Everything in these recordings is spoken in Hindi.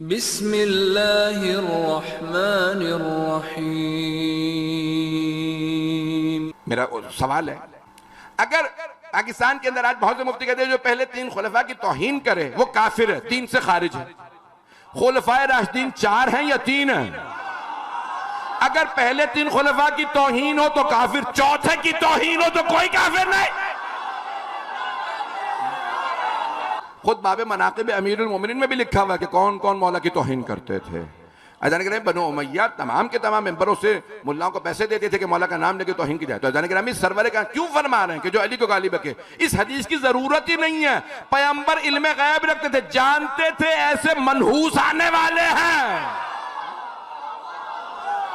बिस्मिल्लाहिर्रहमानिर्रहीम। मेरा सवाल है, अगर पाकिस्तान के अंदर आज बहुत से मुफ्ती कहते हैं जो पहले 3 खुलफा की तौहीन करे वो काफिर है, दीन से खारिज है। खुलफाए राशिदीन 4 हैं या 3 हैं? अगर पहले 3 खुलफा की तौहीन हो तो काफिर, चौथे की तौहीन हो तो कोई काफिर नहीं। खुद बाबे मनाकिब अमीरुल मोमिनीन में भी लिखा हुआ है कि कौन कौन मौला की तौहीन करते थे। अजान करामी बनो उमैया तमाम के तमाम मेंबरों से मुल्लाओं को पैसे देते थे कि मौला का नाम लेके तौहीन की जाए। तो अजान करामी सरवर का क्यों फरमा रहे हैं कि जो अली को गाली बके? इस हदीस की जरूरत ही नहीं है। पैगंबर इल्मे गैब रखते थे, जानते थे ऐसे मनहूस आने वाले हैं,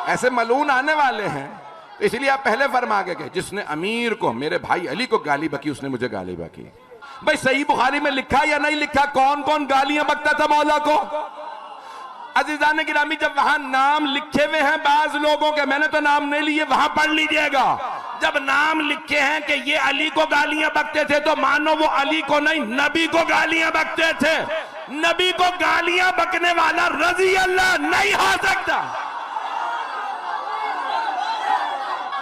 ऐसे मलून आने वाले हैं, तो इसलिए आप पहले फरमा गए जिसने अमीर को, मेरे भाई अली को गाली बकी उसने मुझे गाली बकी। भाई सही बुखारी में लिखा या नहीं लिखा कौन कौन गालियां बकता था मौला को? अजीजान गिरामी, जब वहां नाम लिखे हुए हैं बाज लोगों के, मैंने तो नाम नहीं लिए, वहां पढ़ लीजिएगा। जब नाम लिखे हैं कि ये अली को गालियां बकते थे तो मानो वो अली को नहीं नबी को गालियां बकते थे। नबी को गालियां बकने वाला रजी अल्लाह नहीं हो सकता।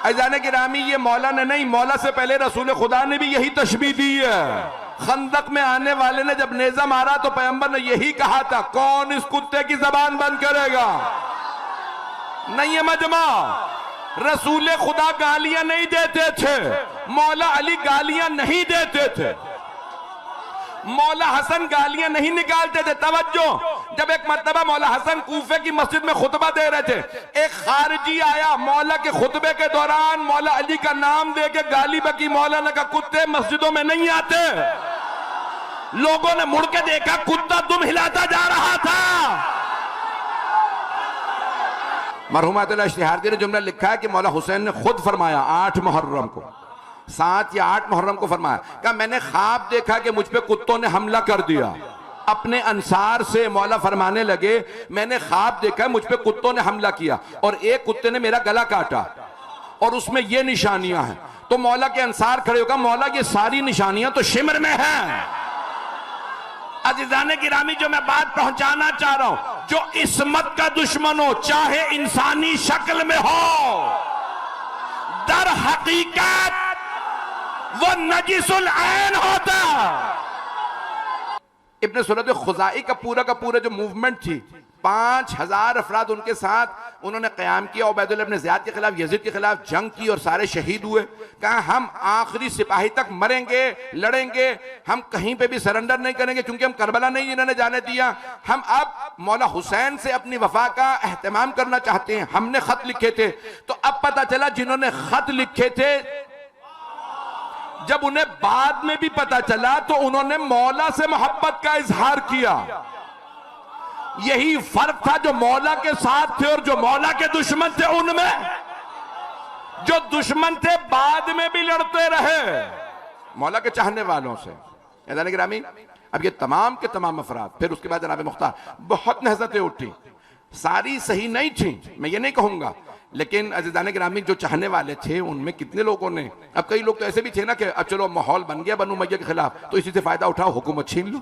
अजीजान गिरामी, ये मौला ने नहीं, मौला से पहले रसूल खुदा ने भी यही तशबीह दी है। खंदक में आने वाले ने जब नेजा मारा तो पैगंबर ने यही कहा था, कौन इस कुत्ते की जबान बंद करेगा? नहीं है मजमा, रसूल खुदा गालियां नहीं देते थे, मौला अली गालियां नहीं देते थे, मौला हसन गालियां नहीं निकालते थे। तवज्जो, जब एक मर्तबा मौला हसन कूफे की मस्जिद में खुतबा दे रहे थे, एक खारिजी आया, मौला के खुतबे के दौरान मौला अली का नाम दे के गाली बकी। मौला ने कहा कुत्ते मस्जिदों में नहीं आते। लोगों ने मुड़ के देखा, कुत्ता दुम हिलाता जा रहा था। मरहुमा इश्तिहारदी ने जुमला लिखा है कि मौला हुसैन ने खुद फरमाया 8 मुहर्रम को, 7 या 8 मुहर्रम को फरमाया, कहा मैंने ख्वाब देखा कि मुझ पे कुत्तों ने हमला कर दिया। अपने अंसार से मौला फरमाने लगे, मैंने ख्वाब देखा मुझ पे कुत्तों ने हमला किया और एक कुत्ते ने मेरा गला काटा और उसमें ये निशानियां हैं। तो मौला के अंसार खड़े होकर, मौला ये सारी निशानियां तो शिमर में हैं। अजीजाने गिरामी, जो मैं बात पहुंचाना चाह रहा हूं, जो इस्मत का दुश्मन हो, चाहे इंसानी शक्ल में हो, दर हकीकत वो नजिसुल ऐन होता। इब्ने सूरत खुजाई का पूरा जो मूवमेंट थी, 5000 अफराद उनके साथ उन्होंने क़याम किया। उबैदुल्लाह इब्ने ज़ियाद के खिलाफ, यजीद के खिलाफ जंग की और सारे शहीद हुए। कहा हम आखिरी सिपाही तक मरेंगे, लड़ेंगे, हम कहीं पे भी सरेंडर नहीं करेंगे, क्योंकि हम करबला नहीं इन्होंने जाने दिया। हम अब मौला हुसैन से अपनी वफा का एहतमाम करना चाहते हैं। हमने खत लिखे थे, तो अब पता चला जिन्होंने खत लिखे थे, जब उन्हें बाद में भी पता चला तो उन्होंने मौला से मोहब्बत का इजहार किया। यही फर्क था जो मौला के साथ थे और जो मौला के दुश्मन थे उनमें। जो दुश्मन थे बाद में भी लड़ते रहे मौला के चाहने वालों से। यानी गिरामी, अब ये तमाम के तमाम अफराद, फिर उसके बाद जनाब मुख्तार, बहुत नहज़तें उठी, सारी सही नहीं थी, मैं ये नहीं कहूंगा, लेकिन अज़ीज़ान गिरामी जो चाहने वाले थे उनमें कितने लोगों ने, अब कई लोग तो ऐसे भी थे ना कि अब चलो माहौल बन गया बनु उमय्या के खिलाफ, तो इसी से फायदा उठाओ, हुकूमत छीन लो।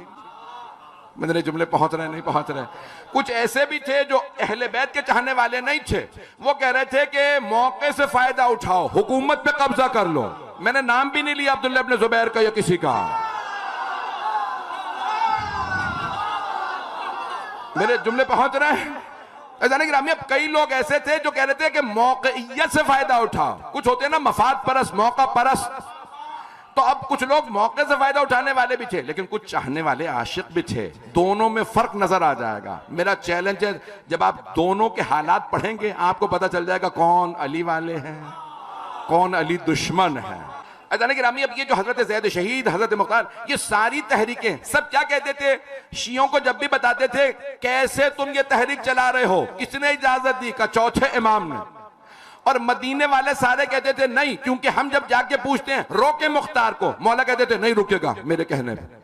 मेरे जुमले पहुंच रहे नहीं पहुंच रहे। कुछ ऐसे भी थे जो अहले बैत के चाहने वाले नहीं थे, वो कह रहे थे कि मौके से फायदा उठाओ, हुकूमत पे कब्जा कर लो। मैंने नाम भी नहीं लिया अब्दुल्ला इब्न जुबैर का या किसी का। मेरे जुमले पहुंच रहे हैं। अब कई लोग ऐसे थे जो कह रहे थे कि मौक़ियत से फायदा उठाओ। कुछ होते हैं ना मफाद परस्त, मौका परस्त, तो अब कुछ लोग मौके से फायदा उठाने वाले भी थे, लेकिन कुछ चाहने वाले आशिक भी थे। दोनों में फर्क नजर आ जाएगा। मेरा चैलेंज है, जब आप दोनों के हालात पढ़ेंगे आपको पता चल जाएगा कौन अली वाले हैं, कौन अली दुश्मन है। गिरामी, अब ये जो हजरत ज़ैद शहीद, हजरत मुख्तार, ये सारी तहरीकें सब क्या कहते थे? शियों को जब भी बताते थे कैसे तुम ये तहरीक चला रहे हो, किसने इजाजत दी? का चौथे इमाम ने। और मदीने वाले सारे कहते थे नहीं, क्योंकि हम जब जाके पूछते हैं रोके मुख्तार को, मौला कहते थे नहीं रुकेगा मेरे कहने पे।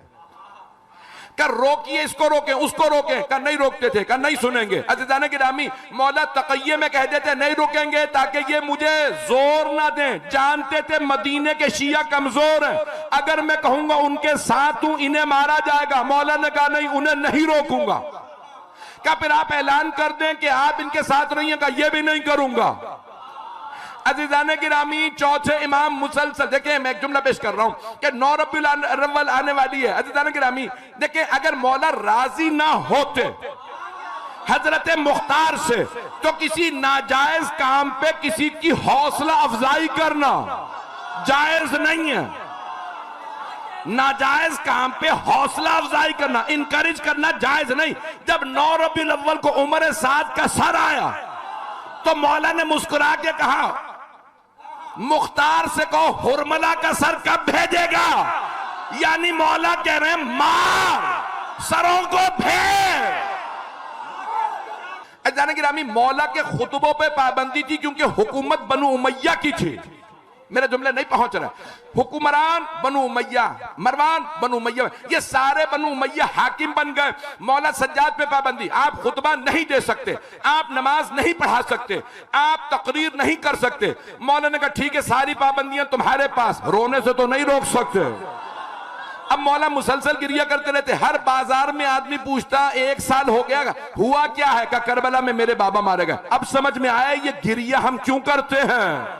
कर रोकिए, इसको रोके उसको रोके, कर नहीं रोकते थे, कर नहीं सुनेंगे। अज़ीज़ान गिरामी, मौला तक़य्ये में कह देते नहीं रुकेंगे ताकि ये मुझे जोर ना दें। जानते थे मदीने के शिया कमजोर हैं, अगर मैं कहूंगा उनके साथ हूं इन्हें मारा जाएगा। मौला ने कहा नहीं, उन्हें नहीं रोकूंगा। क्या फिर आप ऐलान कर दें कि आप इनके साथ नहीं है? का ये भी नहीं करूंगा। अज़ीज़ाने गिरामी, चौथे इमाम मुसलसल, देखिए मैं एक जुमला पेश कर रहा हूं कि 9 रबीउल अव्वल आने वाली है। अज़ीज़ाने गिरामी, देखिए अगर मौला राजी ना होते हजरत मुख्तार से, तो किसी नाजायज काम पे किसी की हौसला अफजाई करना जायज नहीं है। नाजायज काम पे हौसला अफजाई करना, इनकरेज करना जायज नहीं। जब 9 रबीउल अव्वल को उम्र साद का सर आया तो मौला ने मुस्कुरा के कहा, मुख्तार से कहो हुरमला का सर कब भेजेगा। यानी मौला कह रहे हैं मार सरों को फेर। जाने गिरामी, मौला के खुतबों पे पाबंदी थी क्योंकि हुकूमत बनु उमैया की थी। मेरे जुमले नहीं पहुंच रहे। हुक्मरान बनु उमैया, मरवान बनु उमैया, ये सारे बनु उमैया हाकिम बन गए। मौला सज्जाद पे पाबंदी, आप खुतबा नहीं दे सकते, आप नमाज नहीं पढ़ा सकते, आप तकरीर नहीं कर सकते। मौला ने कहा ठीक है, सारी पाबंदियां तुम्हारे पास, रोने से तो नहीं रोक सकते। अब मौला मुसलसल गिरिया करते रहते। हर बाजार में आदमी पूछता 1 साल हो गया, हुआ क्या है? का करबला में मेरे बाबा मारे गए। अब समझ में आया ये गिरिया हम क्यों करते हैं।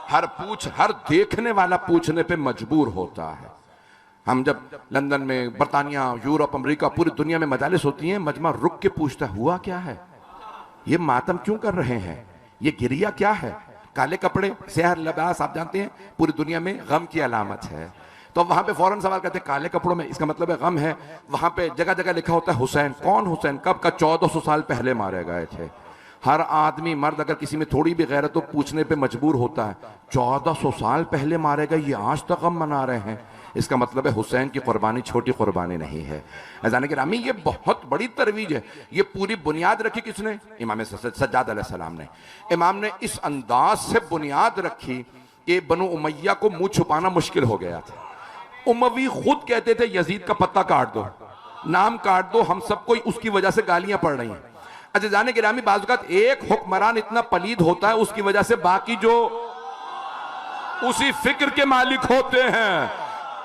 हर देखने वाला पूछने पे मजबूर होता है। हम जब लंदन में, बर्तानिया, यूरोप, अमेरिका, पूरी दुनिया में मजालिस होती हैं, मजमा रुक के पूछता हुआ क्या है, ये मातम क्यों कर रहे हैं, ये गिरिया क्या है। काले कपड़े, सेहर लिबास, आप जानते हैं पूरी दुनिया में गम की अलामत है। तो वहां पे फौरन सवाल करते हैं काले कपड़ों में, इसका मतलब है गम है। वहां पे जगह जगह लिखा होता है हुसैन। कौन हुसैन? कब का? 1400 साल पहले मारे गए थे। हर आदमी मर्द अगर किसी में थोड़ी भी गैरत तो पूछने पे मजबूर होता है, 1400 साल पहले मारे गए, ये आज तक हम मना रहे हैं। इसका मतलब है हुसैन की कुर्बानी छोटी कुर्बानी नहीं है। अज़ान गिरामी, ये बहुत बड़ी तरवीज है। ये पूरी बुनियाद रखी किसने? इमाम सज्जाद अलैहिस्सलाम ने। इमाम ने इस अंदाज से बुनियाद रखी कि बनु उमैया को मुंह छुपाना मुश्किल हो गया था। उमवी खुद कहते थे यजीद का पत्ता काट दो, नाम काट दो, हम सबको उसकी वजह से गालियां पड़ रही हैं। अच्छा जाने गिरामी, बाज़ एक हुक्मरान इतना पलीद होता है, उसकी वजह से बाकी जो उसी फिक्र के मालिक होते हैं,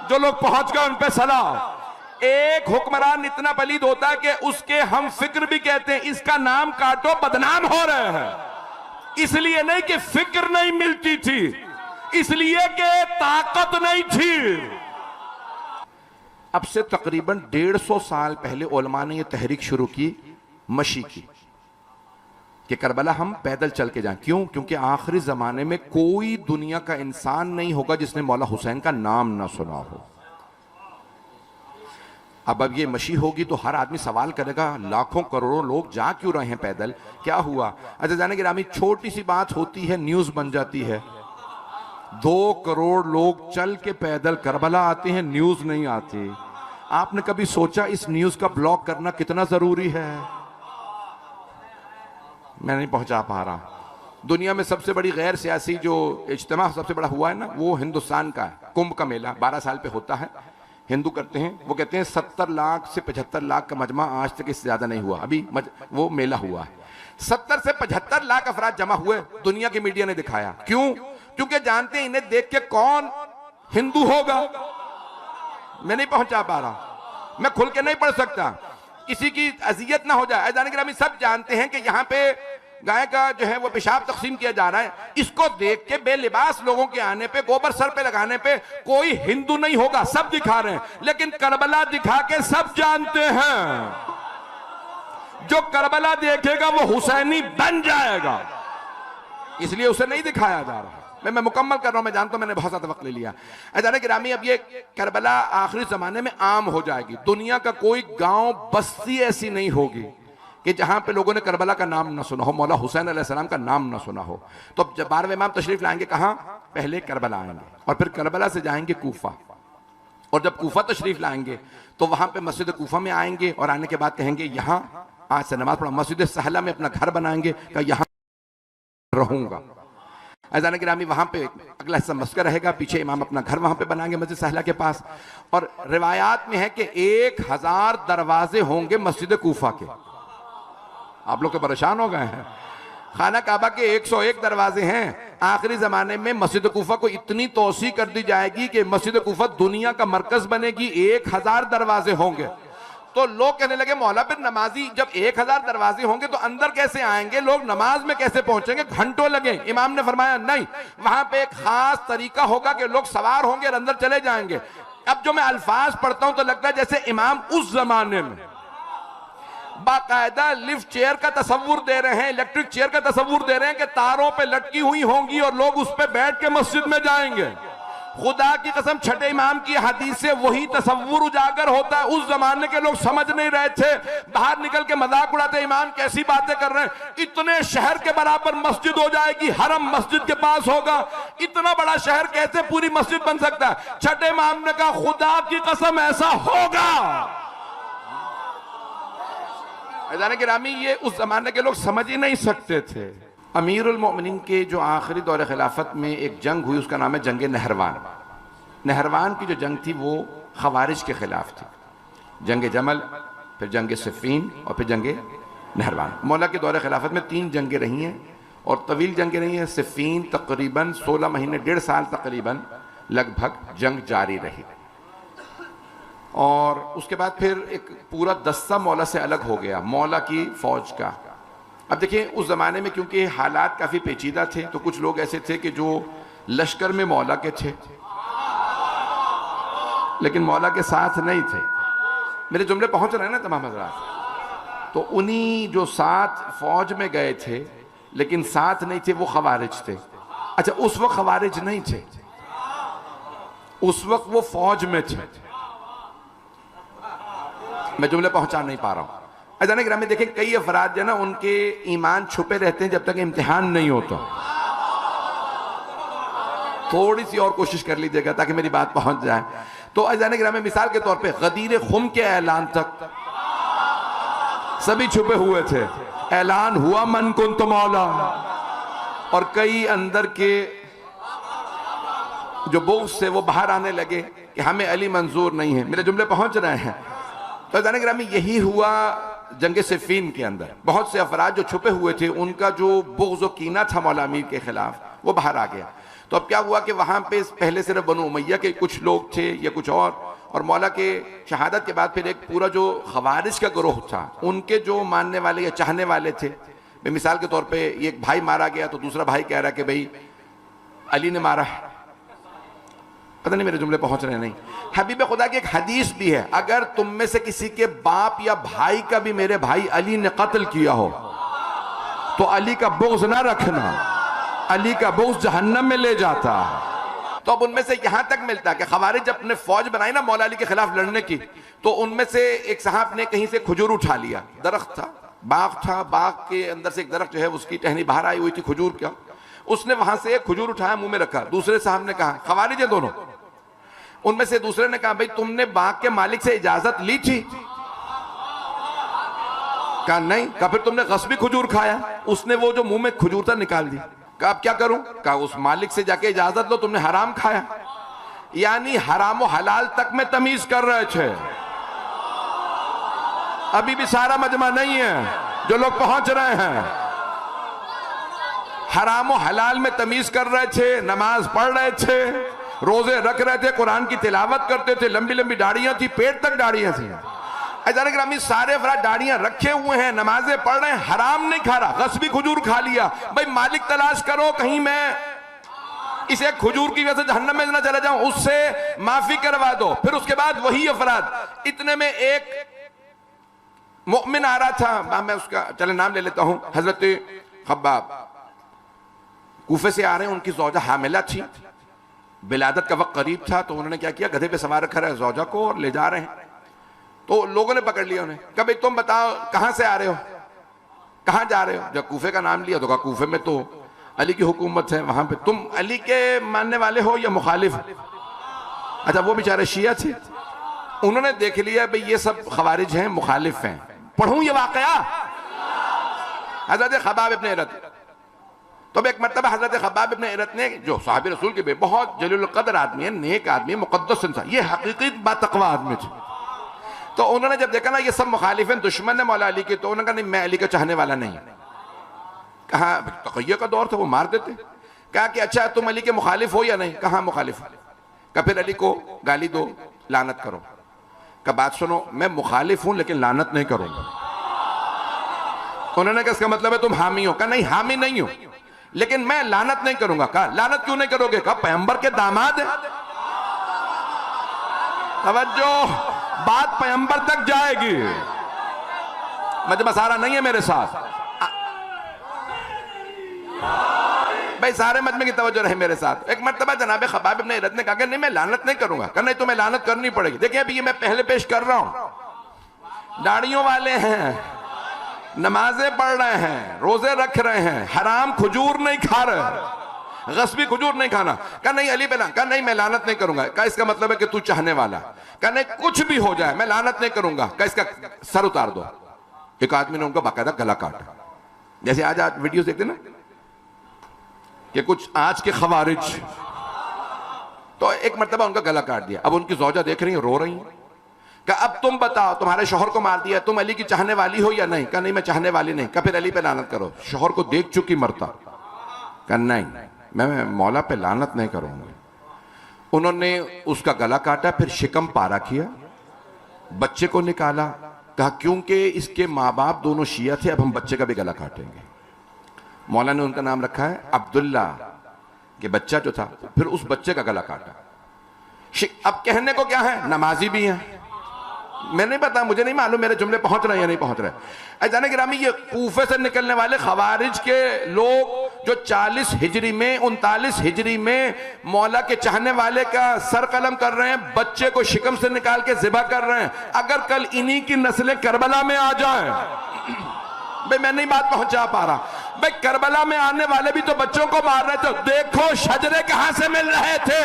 जो लोग पहुंच गए उन पे सलाह। एक हुक्मरान इतना पलीद होता है कि उसके हम फिक्र भी कहते हैं इसका नाम काटो, बदनाम हो रहे हैं। इसलिए नहीं कि फिक्र नहीं मिलती थी, इसलिए कि ताकत नहीं थी। अब से तकरीबन 150 साल पहले उलमा ने यह तहरीक शुरू की मशी की कि करबला हम पैदल चल के जाएं। क्यों? क्योंकि आखिरी जमाने में कोई दुनिया का इंसान नहीं होगा जिसने मौला हुसैन का नाम ना सुना हो। अब ये मशी होगी तो हर आदमी सवाल करेगा, लाखों करोड़ों लोग जा क्यों रहे हैं पैदल, क्या हुआ? अच्छा जाने गिरामी, छोटी सी बात होती है, न्यूज बन जाती है। 2 करोड़ लोग चल के पैदल करबला आते हैं, न्यूज नहीं आती। आपने कभी सोचा इस न्यूज का ब्लॉक करना कितना जरूरी है? मैं नहीं पहुंचा पा रहा। दुनिया में सबसे बड़ी गैर सियासी जो इज्तिमा सबसे बड़ा हुआ है ना, वो हिंदुस्तान का है। कुंभ का मेला 12 साल पे होता है, हिंदू करते हैं। वो कहते हैं 70 लाख से 75 लाख का मजमा आज तक इससे ज्यादा नहीं हुआ। अभी वो मेला हुआ है, 70 से 75 लाख अफराद जमा हुए, दुनिया की मीडिया ने दिखाया। क्यों? क्योंकि जानते हैं इन्हें देख के कौन हिंदू होगा। मैं नहीं पहुंचा पा रहा, मैं खुल के नहीं पढ़ सकता, किसी की अजियत ना हो जाए। जाने गिरामी, सब जानते हैं कि यहाँ पे गाय का जो है वो पेशाब तकसीम किया जा रहा है। इसको देख के बेलिबास लोगों के आने पे, गोबर सर पे लगाने पे कोई हिंदू नहीं होगा, सब दिखा रहे हैं। लेकिन करबला दिखा के सब जानते हैं, जो करबला देखेगा वो हुसैनी बन जाएगा, इसलिए उसे नहीं दिखाया जा रहा। मैं मुकम्मल कर रहा हूं, मैं जानता हूं मैंने बहुत ज्यादा वक्त ले लिया। अजान गिरामी, अब ये करबला आखिरी जमाने में आम हो जाएगी। दुनिया का कोई गांव बस्ती ऐसी नहीं होगी कि जहां पे लोगों ने करबला का नाम ना सुना हो, मौला हुसैन अलैहिस्सलाम का नाम ना सुना हो। तो जब 12वें इमाम तशरीफ लाएंगे, कहां? पहले करबला आएंगे और फिर करबला से जाएंगे कूफा, और जब कूफा तशरीफ लाएंगे तो वहां पे मस्जिद कूफा में आएंगे और आने के बाद कहेंगे यहां आज से नमाज पढ़ा। मस्जिद सहला में अपना घर बनाएंगे, का यहां रहूंगा। अज़ान गिरामी, वहां पे अगला हिस्सा मस्जिद रहेगा, पीछे इमाम अपना घर वहां पे बनाएंगे मस्जिद सहला के पास। और रिवायात में है कि 1000 दरवाजे होंगे मस्जिद कूफा के। आप लोग तो परेशान हो गए हैं। खाना काबा के 101 दरवाजे हैं। आखिरी जमाने में मस्जिद कूफा को इतनी तोसी कर दी जाएगी कि मस्जिद कूफा दुनिया का मरकज बनेगी, 1000 दरवाजे होंगे। तो लोग कहने लगे मौला फिर नमाजी जब 1000 दरवाजे होंगे तो अंदर कैसे आएंगे, लोग नमाज में कैसे पहुंचेंगे, घंटों लगे। इमाम ने फरमाया नहीं, वहां पे एक खास तरीका होगा कि लोग सवार होंगे और अंदर चले जाएंगे। अब जो मैं अल्फाज पढ़ता हूं तो लगता है जैसे इमाम उस जमाने में बाकायदा लिफ्ट चेयर का तस्वुर दे रहे हैं, इलेक्ट्रिक चेयर का तस्वुर दे रहे हैं कि तारों पे लटकी हुई होंगी और लोग उस पे बैठ के मस्जिद में जाएंगे। खुदा की कसम छठे इमाम की हदीस से वही तस्वुर उजागर होता है। उस जमाने के लोग समझ नहीं रहे थे, बाहर निकल के मजाक उड़ाते, इमाम कैसी बातें कर रहे हैं, इतने शहर के बराबर मस्जिद हो जाएगी, हरम मस्जिद के पास होगा, इतना बड़ा शहर कैसे पूरी मस्जिद बन सकता है। छठे इमाम ने कहा खुदा की कसम ऐसा होगा। अज़ान गिरामी ये उस जमाने के लोग समझ ही नहीं सकते थे। अमीरुल मोमिनीन के जो आखिरी दौर खिलाफत में एक जंग हुई, उसका नाम है जंग नहरवान। नहरवान की जो जंग थी वो खवारिज के खिलाफ थी। जंग जमल, फिर जंग सिफ़ीन और फिर जंग नहरवान। मौला के दौर खिलाफत में 3 जंगें रही हैं और तवील जंगें रही हैं। सिफ़ीन तकरीबन 16 महीने, 1.5 साल तकरीबन लगभग जंग जारी रही और उसके बाद फिर एक पूरा दस्ता मौला से अलग हो गया, मौला की फौज का। अब देखिए उस ज़माने में क्योंकि हालात काफ़ी पेचीदा थे तो कुछ लोग ऐसे थे कि जो लश्कर में मौला के थे लेकिन मौला के साथ नहीं थे। मेरे जुमले पहुंच रहे हैं ना तमाम हज़रात? तो उन्हीं जो साथ फौज में गए थे लेकिन साथ नहीं थे वो खवारिज थे। अच्छा, उस वक्त खवारिज नहीं थे, उस वक्त वो फौज में थे। मैं जुमले पहुंचा नहीं पा रहा हूं। अज़ान गिरामी देखें, कई अफराद जो ना उनके ईमान छुपे रहते हैं जब तक इम्तिहान नहीं होता। थोड़ी सी और कोशिश कर लीजिएगा ताकि मेरी बात पहुंच जाए। तो अज़ान गिरामी मिसाल के तौर पे गदीर खुम के ऐलान तक सभी छुपे हुए थे। ऐलान हुआ मन कुंत मौला और कई अंदर के जो बुग़्ज़ से वो बाहर आने लगे कि हमें अली मंजूर नहीं है। मेरे जुमले पहुंच रहे हैं? तो अज़ान गिरामी यही हुआ जंग सिफ़ीन के अंदर। बहुत से अफराद जो छुपे हुए थे उनका जो बुग़्ज़ और कीना था मौला अमीर के खिलाफ वो बाहर आ गया। तो अब क्या हुआ कि वहाँ पे पहले सिर्फ बनु उमैया के कुछ लोग थे या कुछ और मौला के शहादत के बाद फिर एक पूरा जो खवारिज का गिरोह था उनके जो मानने वाले या चाहने वाले थे। मिसाल के तौर पे एक भाई मारा गया तो दूसरा भाई कह रहा कि भाई अली ने मारा है। पता नहीं मेरे जुमले पहुंच रहे नहीं। हबीब खुदा की एक हदीस भी है, अगर तुम में से किसी के बाप या भाई का भी मेरे भाई अली ने कत्ल किया हो तो अली का बुग़्ज़ ना रखना, अली का बुग़्ज़ जहन्नम में ले जाता है। तो अब उनमें से यहां तक मिलता है कि खवारिज जब अपने फौज बनाई ना मौला अली के खिलाफ लड़ने की, तो उनमें से एक साहब ने कहीं से खजूर उठा लिया। दरख्त था, बाग के अंदर से एक दरख्त जो है उसकी टहनी बाहर आई हुई थी खजूर का, उसने वहां से एक खजूर उठाया मुंह में रखा। दूसरे साहब ने कहा, खवारिज है दोनों, उनमें से दूसरे ने कहा भाई तुमने बाग के मालिक से इजाजत ली थी? कहा नहीं। कहा फिर तुमने गस्बी खजूर खाया? उसने वो जो मुंह में खजूर था निकाल दी। कहा अब क्या करूं? कहा उस मालिक से जाके इजाजत लो, तुमने हराम खाया। यानी हराम और हलाल तक में तमीज कर रहे थे। अभी भी सारा मजमा नहीं है जो लोग पहुंच रहे हैं। हराम और हलाल में तमीज कर रहे थे, नमाज पढ़ रहे थे, रोजे रख रहे थे, कुरान की तिलावत करते थे, लंबी लंबी दाढ़ियां थी, पेट तक दाढ़ियां थी। अज़ान गिरामी सारे अफराद दाढ़ियां रखे हुए हैं, नमाजें पढ़ रहे हैं, हराम नहीं खा रहा, गस्बी खजूर खा लिया। भाई मालिक तलाश करो, कहीं मैं इसे खजूर की वजह से जहन्नम में ना चला जाऊं, उससे माफी करवा दो। फिर उसके बाद वही अफराद, इतने में एक मोमिन आ रहा था, मैं उसका चले नाम ले लेता हूं, हजरत खब्बाब कूफे से आ रहे हैं। उनकी ज़ौजा हामिला थी, विलादत का वक्त करीब था, तो उन्होंने क्या किया, गधे पे सवार रखा है ज़ौजा को और ले जा रहे हैं। तो लोगों ने पकड़ लिया उन्हें, कहा भाई तुम बताओ कहां से आ रहे हो, कहां जा रहे हो? जब कूफे का नाम लिया तो कहा कूफे में तो अली की हुकूमत है, वहां पे तुम अली के मानने वाले हो या मुखालिफ? अच्छा, वो बेचारे शिया थे, उन्होंने देख लिया भाई ये सब खवारिज हैं, मुखालिफ हैं। पढ़ूं ये वाकया हजरत खब्बाब इब्न अरत। तो एक मरतबा हजरत खब्बाब इब्न अरत ने, जो साहब रसूल के बहुत जलील क़द्र आदमी है, नेक आदमी है, मुक़द्दस इंसान, ये हकीकी बातक़वा आदमी थे। तो उन्होंने जब देखा ना ये सब मुखालिफ हैं, दुश्मन है मौला अली के, तो उन्होंने कहा नहीं मैं अली का चाहने वाला नहीं। कहा तक़य्या का दौर था, वो मार देते। कहा कि अच्छा तुम अली के मुखालिफ हो या नहीं? कहा मुखालिफ। कहा फिर अली को गाली दो, लानत करो। का बात सुनो, मैं मुखालिफ हूं लेकिन लानत नहीं करूंगा। उन्होंने कहा इसका मतलब है तुम हामी हो। कहा नहीं, हामी नहीं हो, लेकिन मैं लानत नहीं करूंगा। कहा लानत क्यों नहीं करोगे? कहा पैगंबर के दामाद है। तवज्जो, बात पैगंबर तक जाएगी। मजमा मसारा नहीं है मेरे साथ भाई, सारे मजमे की तवज्जो रहे मेरे साथ। एक मर्तबा जनाब खबाब इब्न अरद ने कहा नहीं मैं लानत नहीं करूंगा। कहा नहीं तुम्हें लानत करनी पड़ेगी। देखिए अभी ये मैं पहले पेश कर रहा हूं, दाढ़ियों वाले हैं, नमाजें पढ़ रहे हैं, रोजे रख रहे हैं, हराम खजूर नहीं खा रहे, गस्बी खजूर नहीं खाना। कहा नहीं अली बेला, कहा नहीं मैं लानत नहीं करूंगा। कहा इसका मतलब है कि तू चाहने वाला। कहा नहीं कुछ भी हो जाए मैं लानत नहीं करूंगा। कहा इसका सर उतार दो। एक आदमी ने उनका बाकायदा गला काटा, जैसे आज वीडियो देखते ना कि कुछ आज के खवारिज, तो एक मर्तबा उनका गला काट दिया। अब उनकी जौजा देख रही है, रो रही है। कहा अब तुम बताओ, तुम्हारे शोहर को मार दिया, तुम अली की चाहने वाली हो या नहीं? कहा नहीं मैं चाहने वाली नहीं। कहा फिर अली पे लानत करो। शोहर को देख चुकी मरता। कहा नहीं मैं मौला पे लानत नहीं करूंगा। उन्होंने उसका गला काटा, फिर शिकम पारा किया, बच्चे को निकाला। कहा क्योंकि इसके माँ बाप दोनों शिया थे, अब हम बच्चे का भी गला काटेंगे। मौला ने उनका नाम रखा है अब्दुल्ला, कि बच्चा जो था, फिर उस बच्चे का गला काटा। अब कहने को क्या है, नमाजी भी है। मैं नहीं पता, मुझे नहीं मालूम मेरे जुमले पहुंच रहे हैं या नहीं पहुंच रहे। जाने गिरामी, ये कूफे से निकलने वाले खवारिज के लोग जो 40 हिजरी में 39 हिजरी में मौला के चाहने वाले का सर कलम कर रहे हैं, बच्चे को शिकम से निकाल के ज़िबा कर रहे हैं, अगर कल इन्हीं की नस्लें करबला में आ जाए, भाई मैं नहीं बात पहुंचा पा रहा, भाई करबला में आने वाले भी तो बच्चों को मार रहे थे। देखो शजरे कहां से मिल रहे थे,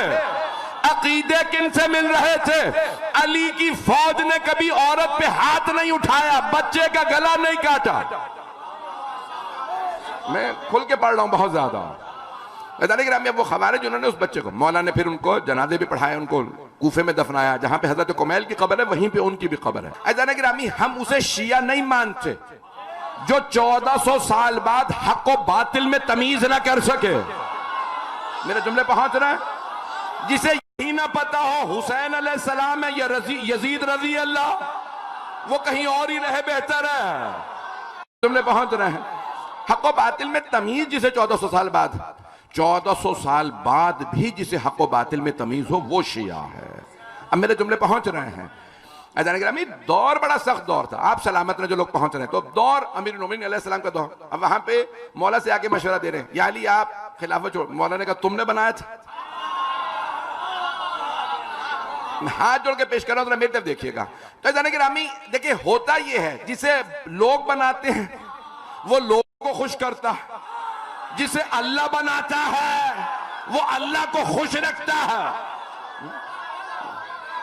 अकीदे किन से मिल रहे थे। अली की फौज ने कभी औरत पे हाथ नहीं उठाया, बच्चे का गला नहीं काटा। मैं खुल के पढ़ रहा हूं बहुत ज्यादा। वो खवारिज उन्होंने उस बच्चे को, मौला ने फिर उनको जनाजे भी पढ़ाए, उनको कूफे में दफनाया, जहां पे हजरत कुमैल की कब्र है वहीं पे उनकी भी कब्र है। अजान गिरामी, हम उसे शिया नहीं मानते जो 1400 साल बाद हक व बातिल में तमीज ना कर सके। मेरे जुमले पहुंच रहे हैं? जिसे यही ना पता हो हुसैन अलैहिस्सलाम है या यजीद रजी अल्लाह, वो कहीं और ही रहे बेहतर है। जुमले पहुंच रहे हैं? हक व बातिल में तमीज जिसे 1400 साल बाद, 1400 साल बाद भी जिसे हक व बातिल में तमीज हो, वो शिया है। अब मेरे जुमले पहुंच रहे हैं? दौर बड़ा सख्त दौर था। आप सलामत में जो लोग पहुंच रहे हैं, तो दौर अमीरुल मोमिनीन अलैहिस्सलाम का दौर। अब वहां पे मौला से आके मशवरा दे रहे हैं, या अली आप खिलाफत छोड़। मौला ने कहा तुमने बनाया था। हाथ जोड़ के पेश कर रहा हूं, मेरी तरफ देखिएगा। तो जाने की रामी, देखिए होता यह है, जिसे लोग बनाते हैं वो लोगों को खुश करता, जिसे अल्लाह बनाता है वो अल्लाह को खुश रखता है,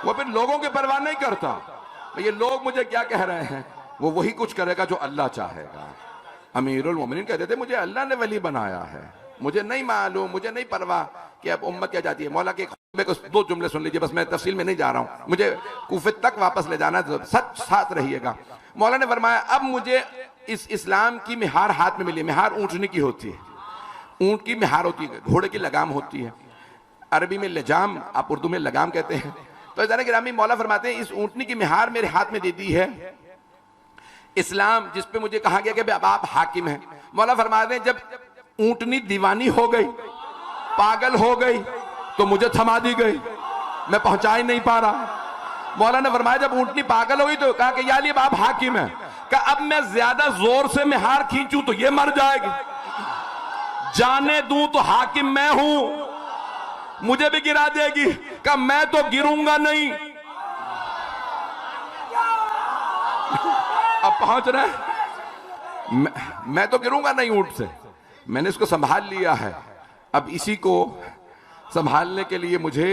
वो फिर लोगों की परवाह नहीं करता। ये लोग मुझे क्या कह रहे हैं, वो वही कुछ करेगा जो अल्लाह चाहेगा। अमीरुल मोमिनीन कहते थे मुझे अल्लाह ने वली बनाया है, मुझे नहीं मालूम, मुझे नहीं परवाह कि अब उम्मत क्या जाती है। मौला के दो जुमले सुन लीजिए, बस मैं तफसील में नहीं जा रहा हूं, मुझे कूफे तक वापस ले जाना है, सच साथ रहिएगा। मौला ने फरमाया अब मुझे इस इस्लाम की मिहार हाथ में मिली। मिहार ऊँटनी की होती है, ऊँट की मिहार होती है, घोड़े की लगाम होती है, अरबी में लजाम, आप उर्दू में लगाम कहते हैं। तो जाने गिरामी, मौला फरमाते हैं इस ऊँटनी की मिहार मेरे हाथ में दे दी है इस्लाम, जिस पे मुझे कहा गया कि अब आप हाकिम हैं। मौला फरमाते हैं जब ऊँटनी दीवानी हो गई, पागल हो गई, तो मुझे थमा दी गई, मैं पहुंचा ही नहीं पा रहा। मौला ने फरमाया जब ऊँटनी पागल हो गई तो कहा कि यार आप हाकिम हैं। कहा अब मैं ज्यादा जोर से मिहार खींचूं तो ये मर जाएगी, जाने दूं तो हाकिम मैं हूं, मुझे भी गिरा देगी। कहा मैं तो गिरूंगा नहीं। अब पहुंच रहे, मैं तो गिरूंगा नहीं ऊंट से, मैंने इसको संभाल लिया है। अब इसी को संभालने के लिए मुझे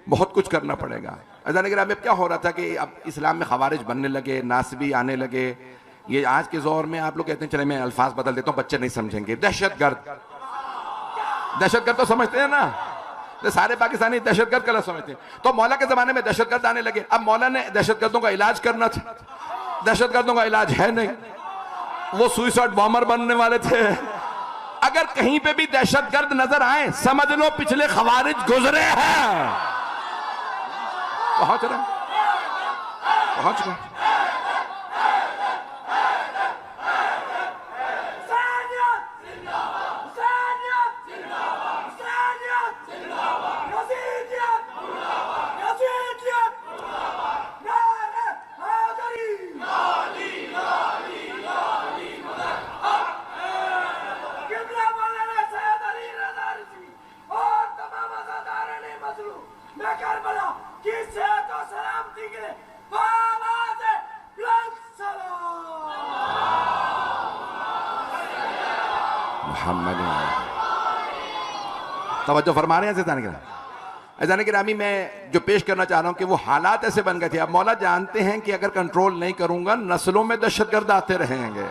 बहुत कुछ करना पड़ेगा। अजान क्या हो रहा था कि अब इस्लाम में खवारिज बनने लगे, नासबी आने लगे। ये आज के दौर में आप लोग कहते हैं, चले मैं अल्फाज बदल देता हूं, बच्चे नहीं समझेंगे, दहशतगर्द। दहशतगर्द तो समझते हैं ना, तो सारे पाकिस्तानी दहशतगर्द गलत समझते हैं। तो मौला के जमाने में दहशतगर्द आने लगे। अब मौला ने दहशतगर्दों का इलाज करना था, दहशतगर्दों का इलाज है नहीं, वो सुइसाइड बॉम्बर बनने वाले थे। अगर कहीं पे भी दहशतगर्द नजर आए, समझ लो पिछले खवारिज गुजरे हैं। पहुंच रहे पहुंच गए। तवज्जो फरमा रहे हैं ऐज़ान गिरामी। मैं जो पेश करना चाह रहा हूं कि वो हालात ऐसे बन गए थे। अब मौला जानते हैं कि अगर कंट्रोल नहीं करूंगा नस्लों में दहशतगर्द आते रहेंगे।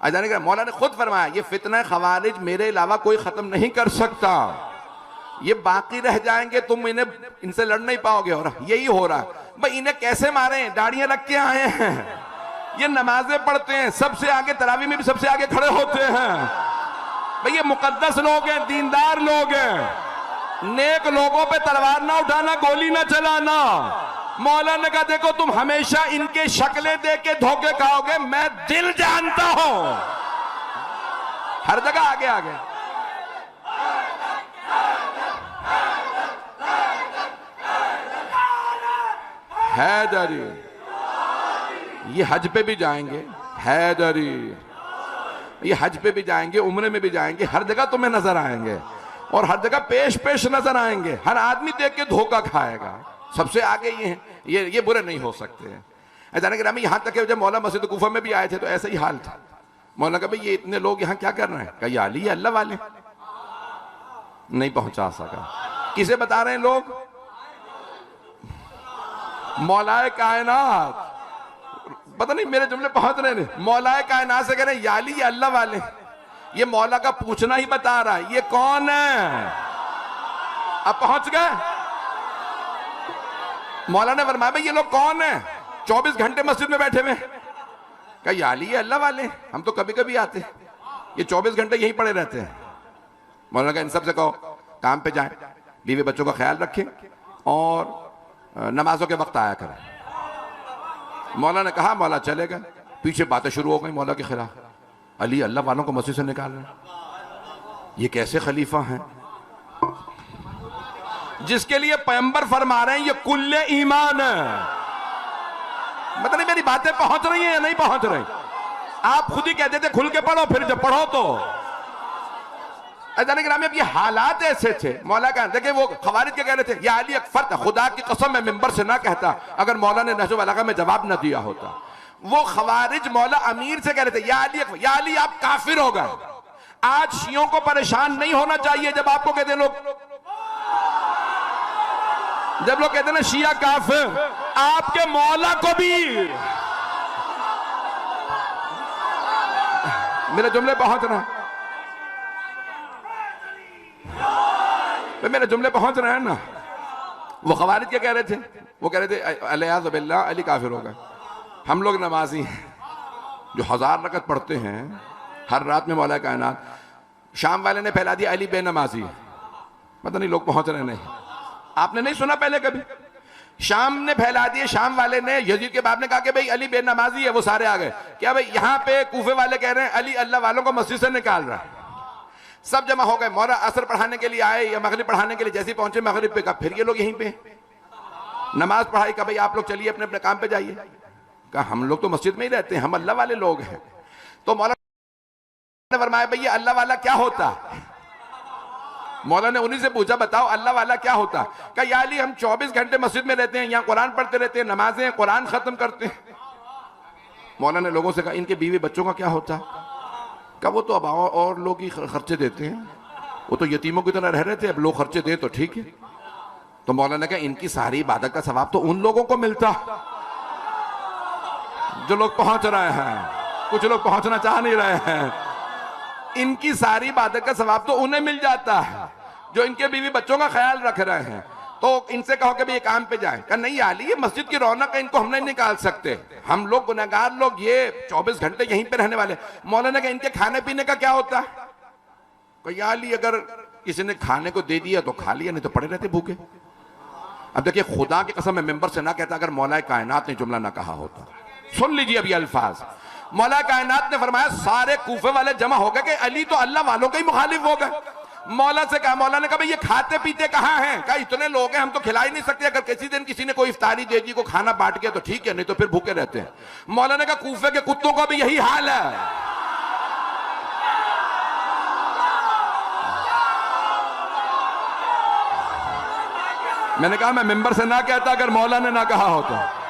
ऐज़ान गिरामी मौला ने खुद फरमाया ये फितना खवारिज मेरे अलावा कोई खत्म नहीं कर सकता, ये बाकी रह जाएंगे, तुम इनसे लड़ नहीं पाओगे। और यही हो रहा है भाई। इन्हें कैसे मारे, दाढ़ियां रख के आए हैं, ये नमाजें पढ़ते हैं, सबसे आगे तरावी में भी सबसे आगे खड़े होते हैं भाई। ये मुकद्दस लोग हैं, दीनदार लोग हैं। नेक लोगों पे तलवार ना उठाना, गोली ना चलाना। मौला ने कहा देखो तुम हमेशा इनके शक्लें देख के धोखे खाओगे, मैं दिल जानता हूं। हर जगह आगे आगे हैदरी, ये हज पे भी जाएंगे, हैदरी, ये हज पे भी जाएंगे, उम्रे में भी जाएंगे, हर जगह तुम्हें नजर आएंगे और हर जगह पेश पेश नजर आएंगे। हर आदमी देख के धोखा खाएगा। सबसे आगे ये हैं, ये बुरे नहीं हो सकते हैं। ऐज़ान गिरामी यहां तक जब मौला मस्जिद कूफा में भी आए थे तो ऐसा ही हाल था। मौला कहा भाई ये इतने लोग यहां क्या कर रहे हैं? कहा अली अल्लाह वाले। नहीं पहुंचा सका। किसे बता रहे हैं लोग? मौलाए कायनात। पता नहीं मेरे जुमले पहुंच रहे नहीं। मौलाए कायनात से कह रहे हैं या अली या अल्लाह वाले। ये मौला का पूछना ही बता रहा है ये कौन है। अब पहुंच गए। मौला ने फरमाया भाई ये लोग कौन है? 24 घंटे मस्जिद में बैठे हुए। कहा या अली या अल्लाह वाले, हम तो कभी कभी आते, ये 24 घंटे यहीं पड़े रहते हैं। मौलाना कहा इन सब से कहो काम पे जाएं, बीवी बच्चों का ख्याल रखें और नमाजों के वक्त आया करें। मौला ने कहा, मौला चले गए। पीछे बातें शुरू हो गई मौला के खिलाफ। अली अल्लाह वालों को मस्जिद से निकाल रहे, ये कैसे खलीफा हैं जिसके लिए पैगंबर फरमा रहे हैं ये कुल्ले ईमान है। मतलब नहीं मेरी बातें पहुंच रही हैं या नहीं पहुंच रही? आप खुद ही कहते थे खुल के पढ़ो, फिर जब पढ़ो तो ऐज़ान गिरामी अब ये हालात ऐसे थे। मौला का देखिए वो खवारिज के कह रहे थे या अली एक फर्द, खुदा की कसम मैं मिंबर से ना कहता अगर मौला ने नहजुल बलागा में जवाब ना दिया होता। वो खवारिज मौला अमीर से कह रहे थे या अली आप काफिर हो गए। आज शियों को परेशान नहीं होना चाहिए जब आपको कहते लोग, जब लोग कहते ना शिया काफिर, आपके मौला को भी। मेरे जुमले पहुंच रहे हैं, मेरे जुमले पहुंच रहे हैं ना। वो खवारिज क्या कह रहे थे? वो कह रहे थे अलियाज़ बिल्लाह अली काफिर हो गए। हम लोग नमाजी हैं जो 1000 रकत पढ़ते हैं हर रात में मौला कायनात। शाम वाले ने फैला दिया अली बेनमाजी है। पता नहीं लोग पहुंच रहे नहीं। आपने नहीं सुना पहले कभी? शाम ने फैला दिए, शाम वाले ने, यजीद के बाप ने कहा कि भाई अली बेनमाजी है, वो सारे आ गए। क्या भाई यहाँ पे कूफे वाले कह रहे हैं अली अल्लाह वालों को मस्जिद से निकाल रहा है। सब जमा हो गए। मौला असर पढ़ाने के लिए आए या मगरिब पढ़ाने के लिए, जैसे पहुंचे मगरिब पे, कहा फिर ये लोग यहीं पे नमाज पढ़ाई। कहा भाई आप लोग चलिए अपने अपने काम पे जाइए। कहा हम लोग तो मस्जिद में ही रहते हैं, हम अल्लाह वाले लोग हैं। तो मौला ने फरमाया भाई ये अल्लाह वाला क्या होता? मौला ने उन्हीं से पूछा बताओ अल्लाह वाला क्या होता? कहा या अली हम 24 घंटे मस्जिद में रहते हैं, यहाँ कुरान पढ़ते रहते हैं, नमाजें कुरान खत्म करते हैं। मौला ने लोगों से कहा इनके बीवी बच्चों का क्या होता? कहा वो तो अब और लोग ही खर्चे देते हैं, वो तो यतीमों की तरह रह रहे थे, अब लोग खर्चे दें तो ठीक है। तो मौला ने कहा इनकी सारी इबादत का सवाब तो उन लोगों को मिलता जो लोग पहुंच रहे हैं, कुछ लोग पहुंचना चाह नहीं रहे हैं। इनकी सारी इबादत का सवाब तो उन्हें मिल जाता है जो इनके बीवी बच्चों का ख्याल रख रहे हैं। तो इनसे कहो कि भाई ये काम पे जाए। कहा नहीं आली ये मस्जिद की रौनक है, इनको हम नहीं निकाल सकते, हम लोग गुनहगार लोग ये 24 घंटे यहीं पे रहने वाले। मौला ने कहा इनके खाने पीने का क्या होता है? कहा या अली अगर किसी ने खाने को दे दिया तो खा लिया, नहीं तो पड़े रहते भूखे। अब देखिए, खुदा की कसम मैं मेंबर से ना कहता अगर मौलाए कायनात ने जुमला ना कहा होता। सुन लीजिए अभी अल्फाज। मौला कायनात ने फरमाया सारे कूफे वाले जमा हो गए कि अली तो अल्लाह वालों के ही मुखालिफ हो गए। मौला से कहा, मौला ने कहा भाई ये खाते पीते कहाँ हैं? कहा इतने लोग हैं हम तो खिला ही नहीं सकते, अगर किसी दिन किसी ने कोई इफ्तारी दे दी, को खाना बांट गया तो ठीक है, नहीं तो फिर भूखे रहते हैं। मौला ने कहा कूफे के कुत्तों का भी यही हाल है। मैंने कहा मैं मेंबर से ना कहता अगर मौला ने ना कहा होता।